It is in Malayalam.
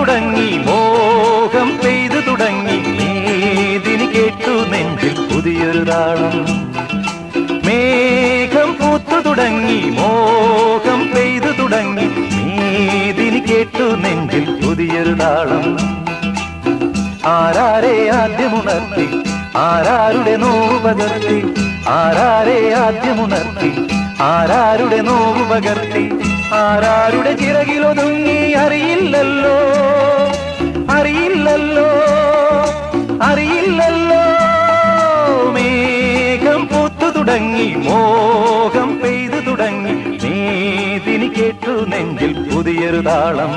തുടങ്ങി മോഹം പെയ്തു തുടങ്ങി മേദിനി കേട്ടു നെഞ്ചിൽ പുതിയൊരു താളം മേഘം പൂത്തു തുടങ്ങി മോഹം പെയ്തു തുടങ്ങി മേദിനി കേട്ടു നെഞ്ചിൽ പുതിയൊരു താളം ആരാരെ ആദ്യമുണർത്തി ആരാരുടെ നോവ് പകർത്തി ആരാരെ ആദ്യമുണർത്തി ആരാരുടെ നോവ് പകർത്തി ആരാരുടെ ചിറകിലൊതുങ്ങി അറിയില്ലല്ലോ അറിയില്ലല്ലോ അറിയില്ലല്ലോ മേഘം പൂത്തു തുടങ്ങി മോഹം പെയ്തു തുടങ്ങി മേദിനി കേട്ടു നെഞ്ചിൽ പുതിയൊരു താളം